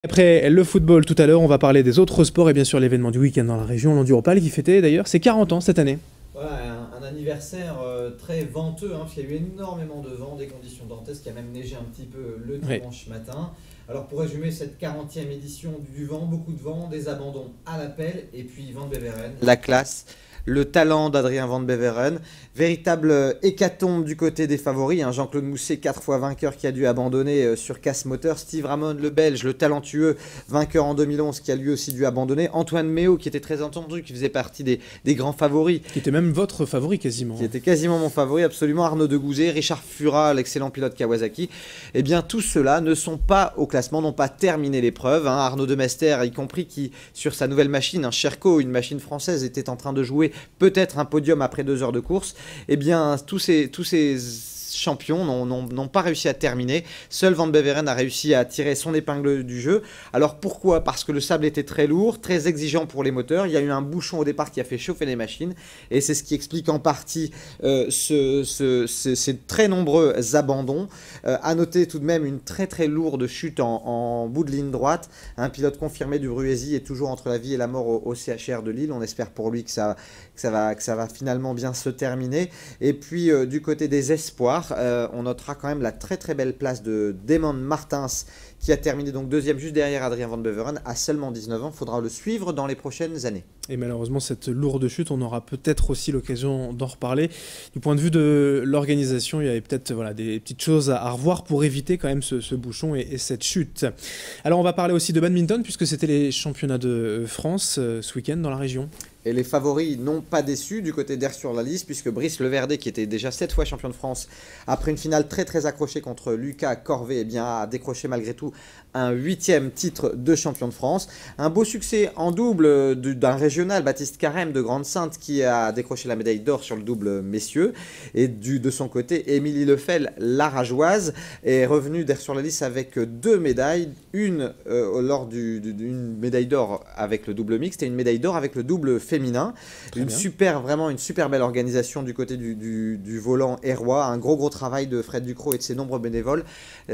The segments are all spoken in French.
Après le football tout à l'heure, on va parler des autres sports et bien sûr l'événement du week-end dans la région, l'Enduropal qui fêtait d'ailleurs ses 40 ans cette année. Voilà, un anniversaire très venteux, parce qu'il y a eu énormément de vent, des conditions dantesques, il y a même neigé un petit peu le Oui. dimanche matin. Alors pour résumer cette 40e édition du vent, beaucoup de vent, des abandons à l'appel, et puis Van Beveren. La classe, le talent d'Adrien Van Beveren, véritable hécatombe du côté des favoris. Jean-Claude Mousset, 4 fois vainqueur, qui a dû abandonner sur casse moteur. Steve Ramon, le Belge, le talentueux, vainqueur en 2011, qui a lui aussi dû abandonner. Antoine Méo, qui était très entendu, qui faisait partie des grands favoris. Qui était même votre favori quasiment. Qui était quasiment mon favori, absolument. Arnaud Degouzet, Richard Fura, l'excellent pilote Kawasaki. Eh bien, tous ceux-là ne sont pas au classement, n'ont pas terminé l'épreuve. Arnaud Demester, y compris, qui, sur sa nouvelle machine, un Sherco, une machine française, était en train de jouer peut-être un podium après 2 heures de course. Eh bien, tous ces champions n'ont pas réussi à terminer. Seul Van Beveren a réussi à tirer son épingle du jeu. Alors pourquoi? Parce que le sable était très lourd, très exigeant pour les moteurs. Il y a eu un bouchon au départ qui a fait chauffer les machines. Et c'est ce qui explique en partie ces très nombreux abandons. À noter tout de même une très très lourde chute en bout de ligne droite. Un pilote confirmé du Bruesi est toujours entre la vie et la mort au CHR de Lille. On espère pour lui que ça va finalement bien se terminer. Et puis du côté des espoirs, on notera quand même la très très belle place de Damon Martins, qui a terminé donc deuxième juste derrière Adrien Van Beveren à seulement 19 ans. Il faudra le suivre dans les prochaines années. Et malheureusement, cette lourde chute, on aura peut-être aussi l'occasion d'en reparler. Du point de vue de l'organisation, il y avait peut-être des petites choses à revoir pour éviter quand même ce bouchon et cette chute. Alors on va parler aussi de badminton, puisque c'était les championnats de France ce week-end dans la région. Et les favoris n'ont pas déçu du côté d'Air-sur-la-Lys, puisque Brice Leverdet, qui était déjà 7 fois champion de France, après une finale très très accrochée contre Lucas Corvée, eh bien, a décroché malgré tout un 8e titre de champion de France. Un beau succès en double d'un régional, Baptiste Carême de Grande-Sainte, qui a décroché la médaille d'or sur le double messieurs. Et de son côté, Émilie Lefel, la rageoise, est revenue d'Air-sur-la-Lys avec 2 médailles. Une lors d'une médaille d'or avec le double mixte et une médaille d'or avec le double féminin. Vraiment une super belle organisation du côté du volant hérois. Un gros travail de Fred Ducrot et de ses nombreux bénévoles.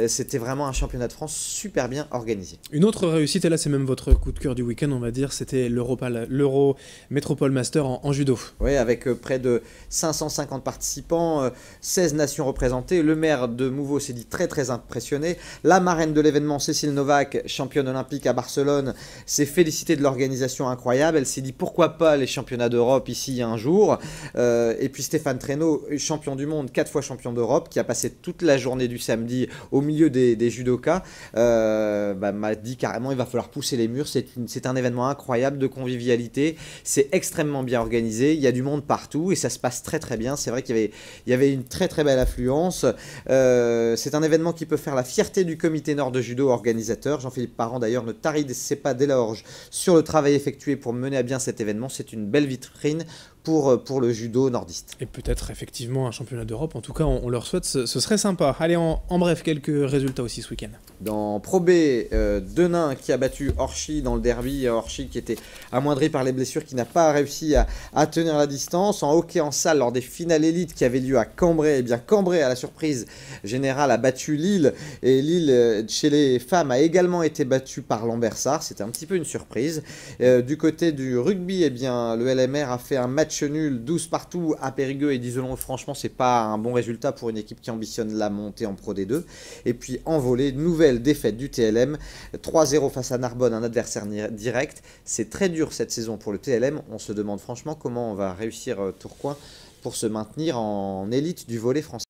C'était vraiment un championnat de France super bien organisé. Une autre réussite, et là c'est même votre coup de cœur du week-end, on va dire, c'était l'Euro Métropole Master en judo. Oui, avec près de 550 participants, 16 nations représentées. Le maire de Mouveau s'est dit très très impressionné. La marraine de l'événement, Cécile Novak, championne olympique à Barcelone, s'est félicitée de l'organisation incroyable. Elle s'est dit pourquoi pas les championnats d'Europe ici un jour. Et puis Stéphane Traîneau, champion du monde, 4 fois champion d'Europe, qui a passé toute la journée du samedi au milieu des judokas, m'a dit carrément il va falloir pousser les murs. C'est un événement incroyable de convivialité. C'est extrêmement bien organisé. Il y a du monde partout et ça se passe très très bien. C'est vrai qu'il y avait une très très belle affluence. C'est un événement qui peut faire la fierté du comité nord de judo organisateur. Jean-Philippe Parent d'ailleurs ne tarissait pas d'éloges sur le travail effectué pour mener à bien cet événement. C'est une belle vitrine pour le judo nordiste. Et peut-être effectivement un championnat d'Europe, en tout cas on leur souhaite, ce serait sympa. Allez, en bref, quelques résultats aussi ce week-end. Dans Pro B, Denain qui a battu Orchy dans le derby, Orchy qui était amoindri par les blessures, qui n'a pas réussi à tenir la distance. En hockey en salle, lors des finales élites qui avaient lieu à Cambrai, eh bien Cambrai, à la surprise générale, a battu Lille, et Lille, chez les femmes, a également été battue par Lambersart. C'était un petit peu une surprise. Du côté du rugby, eh bien, le LMR a fait un match nul 12 partout à Périgueux, et disons franchement c'est pas un bon résultat pour une équipe qui ambitionne la montée en Pro D2. Et puis en volée, nouvelle défaite du TLM, 3-0 face à Narbonne, un adversaire direct. C'est très dur cette saison pour le TLM. On se demande franchement comment on va réussir Tourcoing pour se maintenir en élite du volley français.